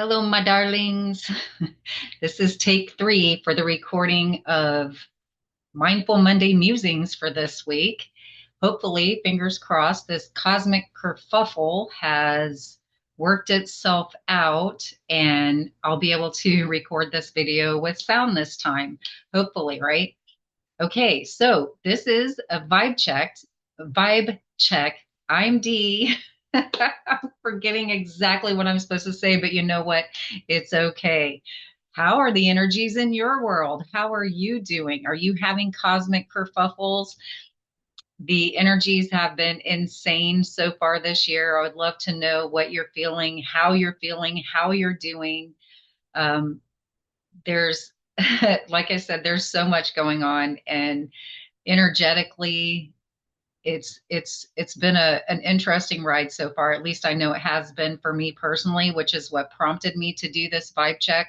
Hello, my darlings. This is take three for the recording of Mindful Monday musings for this week. Hopefully, fingers crossed, this cosmic kerfuffle has worked itself out and I'll be able to record this video with sound this time. Hopefully, right? Okay, so this is a vibe check. I'm Dee. I'm forgetting exactly what I'm supposed to say, but you know what? It's okay. How are the energies in your world? How are you doing? Are you having cosmic kerfuffles? The energies have been insane so far this year. I would love to know what you're feeling, how you're doing. Um, there's, like I said, there's so much going on, and energetically, it's been an interesting ride so far. At least I know it has been for me personally, which is what prompted me to do this vibe check.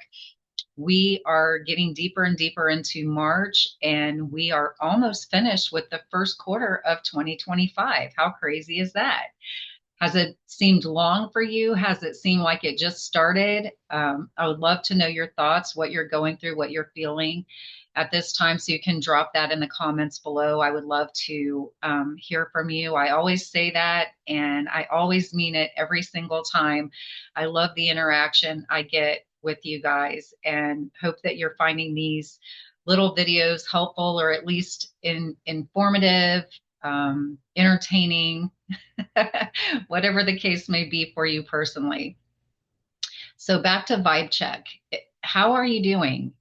We are getting deeper and deeper into March, and we are almost finished with the first quarter of 2025. How crazy is that? Has it seemed long for you? Has it seemed like it just started? I would love to know your thoughts, what you're going through, what you're feeling at this time. So you can drop that in the comments below. I would love to hear from you. I always say that, and I always mean it every single time. I love the interaction I get with you guys, and hope that you're finding these little videos helpful, or at least informative, entertaining, whatever the case may be for you personally. So back to vibe check. How are you doing?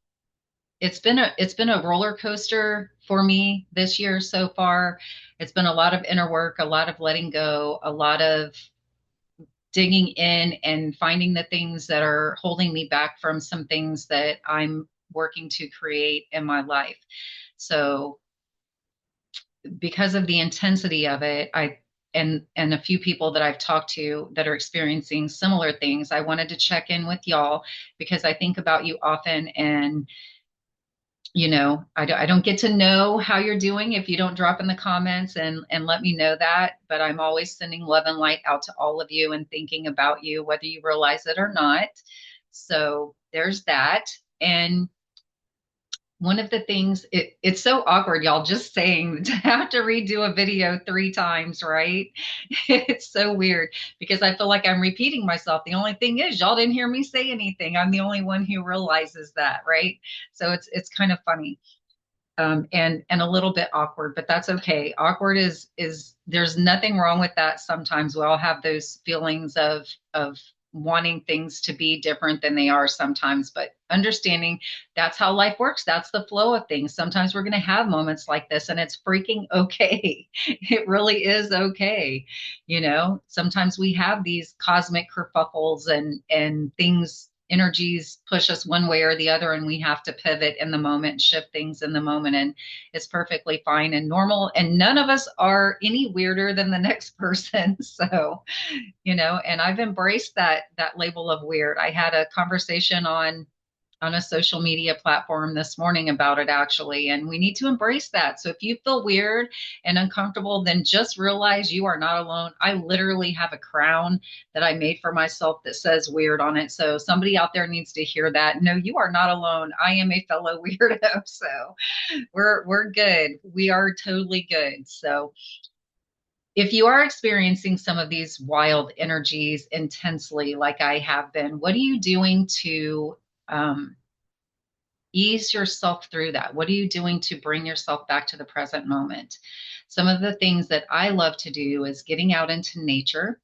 It's been a roller coaster for me this year so far. It's been a lot of inner work, a lot of letting go, a lot of digging in and finding the things that are holding me back from some things that I'm working to create in my life. So because of the intensity of it, and a few people that I've talked to that are experiencing similar things, I wanted to check in with y'all because I think about you often, and I don't get to know how you're doing if you don't drop in the comments and let me know that, but I'm always sending love and light out to all of you and thinking about you, whether you realize it or not. So there's that. And one of the things, it's so awkward, y'all, just saying to have to redo a video three times, right? It's so weird because I feel like I'm repeating myself. The only thing is, y'all didn't hear me say anything. I'm the only one who realizes that, right? So it's kind of funny, and a little bit awkward, but that's okay. Awkward is there's nothing wrong with that. Sometimes we all have those feelings of wanting things to be different than they are sometimes, but understanding that's how life works. That's the flow of things. Sometimes we're going to have moments like this, and it's freaking okay. It really is okay. Sometimes we have these cosmic kerfuffles, and things, energies push us one way or the other, and we have to pivot in the moment, shift things in the moment, and it's perfectly fine and normal, and none of us are any weirder than the next person. So, and I've embraced that label of weird. I had a conversation on a social media platform this morning about it, actually, and we need to embrace that. So if you feel weird and uncomfortable, then just realize you are not alone. I literally have a crown that I made for myself that says weird on it. So somebody out there needs to hear that. No, you are not alone. I am a fellow weirdo. So we're good. We are totally good. So if you are experiencing some of these wild energies intensely, like I have been, what are you doing to um, ease yourself through that? What are you doing to bring yourself back to the present moment? Some of the things that I love to do is getting out into nature.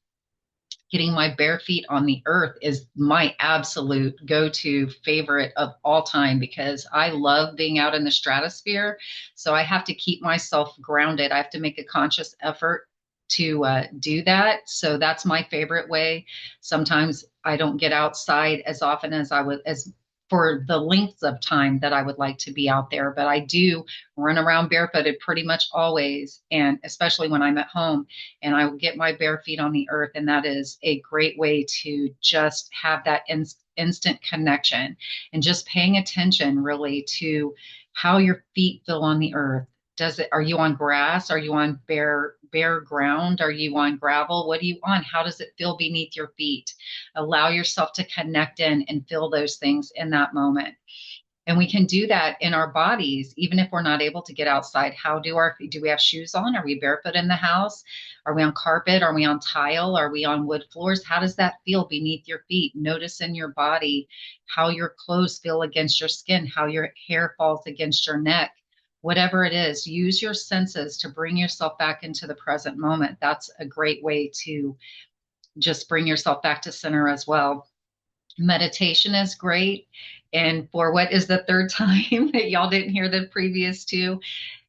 Getting my bare feet on the earth is my absolute go-to favorite of all time because I love being out in the stratosphere. So I have to keep myself grounded. I have to make a conscious effort to do that. So that's my favorite way. Sometimes I don't get outside as often as I would, as for the lengths of time that I would like to be out there, but I do run around barefooted pretty much always, and especially when I'm at home, and I will get my bare feet on the earth, and that is a great way to just have that instant connection, and just paying attention really to how your feet feel on the earth. Are you on grass? Are you on bare bare ground? Are you on gravel? What are you on? How does it feel beneath your feet? Allow yourself to connect in and feel those things in that moment. And we can do that in our bodies, even if we're not able to get outside. How do we have shoes on? Are we barefoot in the house? Are we on carpet? Are we on tile? Are we on wood floors? How does that feel beneath your feet? Notice in your body how your clothes feel against your skin, how your hair falls against your neck. Whatever it is, use your senses to bring yourself back into the present moment. That's a great way to just bring yourself back to center as well. Meditation is great. And for what is the third time that y'all didn't hear the previous two,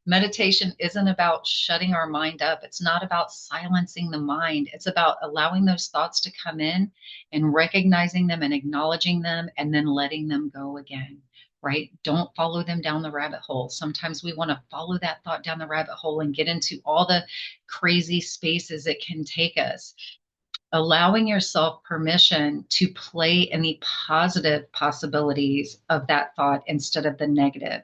meditation isn't about shutting our mind up. It's not about silencing the mind. It's about allowing those thoughts to come in and recognizing them and acknowledging them and then letting them go again, right? Don't follow them down the rabbit hole. Sometimes we want to follow that thought down the rabbit hole and get into all the crazy spaces it can take us. Allowing yourself permission to play in the positive possibilities of that thought instead of the negative.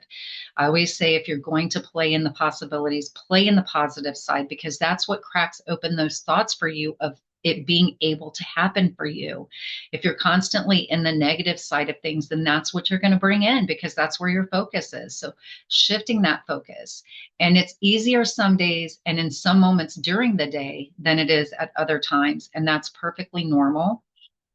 I always say if you're going to play in the possibilities, play in the positive side, because that's what cracks open those thoughts for you of it being able to happen for you. If you're constantly in the negative side of things, then that's what you're going to bring in because that's where your focus is. So shifting that focus. And it's easier some days and in some moments during the day than it is at other times. And that's perfectly normal.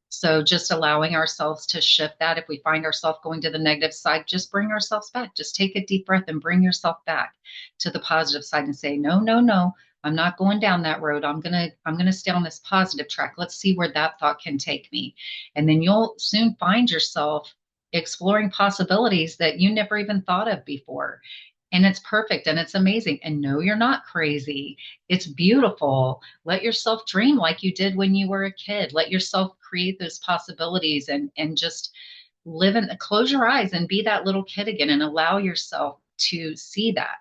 So just allowing ourselves to shift that. If we find ourselves going to the negative side, just bring ourselves back. Just take a deep breath and bring yourself back to the positive side and say, no, no, no, I'm not going down that road. I'm gonna stay on this positive track. Let's see where that thought can take me. And then you'll soon find yourself exploring possibilities that you never even thought of before. And it's perfect and it's amazing. And no, you're not crazy. It's beautiful. Let yourself dream like you did when you were a kid. Let yourself create those possibilities and just close your eyes and be that little kid again and allow yourself to see that.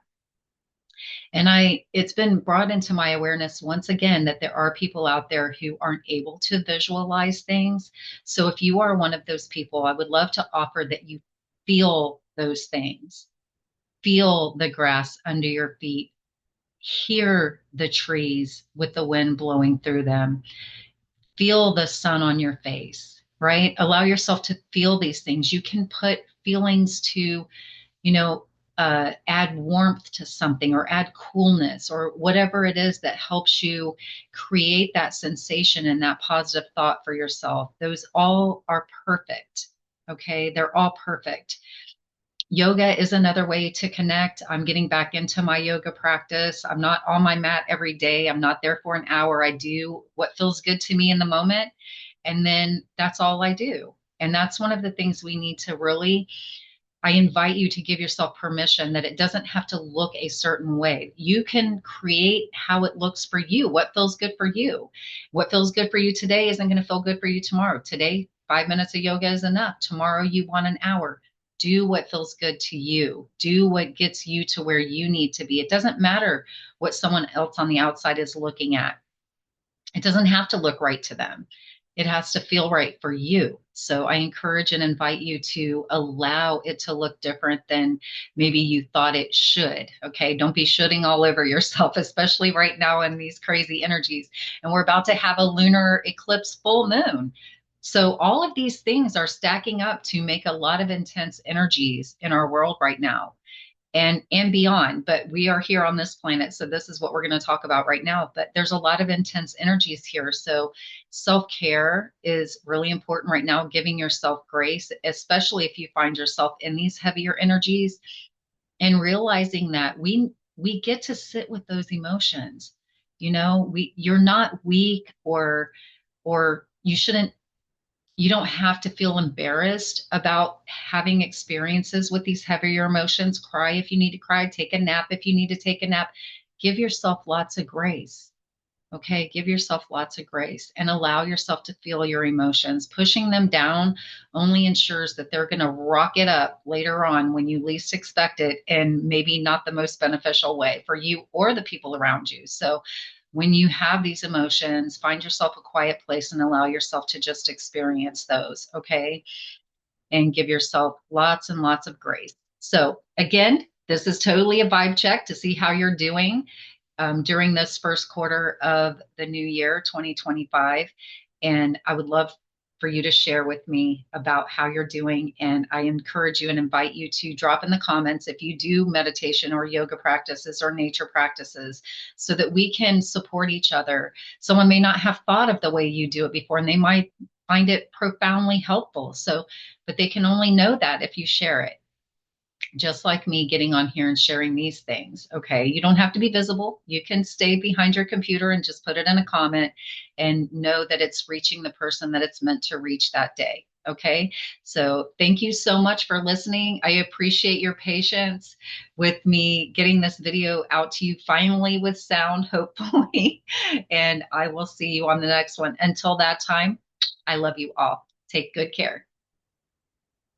And it's been brought into my awareness once again that there are people out there who aren't able to visualize things. So if you are one of those people, I would love to offer that you feel those things. Feel the grass under your feet, hear the trees with the wind blowing through them, feel the sun on your face, right? Allow yourself to feel these things. You can put feelings to, you know, add warmth to something or add coolness or whatever it is that helps you create that sensation and that positive thought for yourself. Those all are perfect. Okay. They're all perfect. Yoga is another way to connect. I'm getting back into my yoga practice. I'm not on my mat every day. I'm not there for an hour. I do what feels good to me in the moment. And then that's all I do. And that's one of the things we need to really, I invite you to give yourself permission that it doesn't have to look a certain way. You can create how it looks for you, what feels good for you. What feels good for you today isn't going to feel good for you tomorrow. Today, 5 minutes of yoga is enough. Tomorrow, you want an hour. Do what feels good to you. Do what gets you to where you need to be. It doesn't matter what someone else on the outside is looking at. It doesn't have to look right to them. It has to feel right for you. So I encourage and invite you to allow it to look different than maybe you thought it should. Okay. Don't be shooting all over yourself, especially right now in these crazy energies. And we're about to have a lunar eclipse full moon. So all of these things are stacking up to make a lot of intense energies in our world right now and beyond. But we are here on this planet. So this is what we're going to talk about right now. But there's a lot of intense energies here. So self-care is really important right now, giving yourself grace, especially if you find yourself in these heavier energies and realizing that we get to sit with those emotions. You're not weak or you don't have to feel embarrassed about having experiences with these heavier emotions. Cry if you need to cry, take a nap if you need to take a nap. Give yourself lots of grace. Okay, give yourself lots of grace and allow yourself to feel your emotions. Pushing them down only ensures that they're going to rocket up later on when you least expect it and maybe not the most beneficial way for you or the people around you. So when you have these emotions, find yourself a quiet place and allow yourself to just experience those, okay? And give yourself lots and lots of grace. So again, this is totally a vibe check to see how you're doing. during this first quarter of the new year, 2025. And I would love for you to share with me about how you're doing. And I encourage you and invite you to drop in the comments if you do meditation or yoga practices or nature practices so that we can support each other. Someone may not have thought of the way you do it before, and they might find it profoundly helpful. So, but they can only know that if you share it, just like me getting on here and sharing these things. Okay. You don't have to be visible. You can stay behind your computer and just put it in a comment and know that it's reaching the person that it's meant to reach that day. Okay. So thank you so much for listening. I appreciate your patience with me getting this video out to you finally with sound, hopefully. And I will see you on the next one. Until that time, I love you all. Take good care.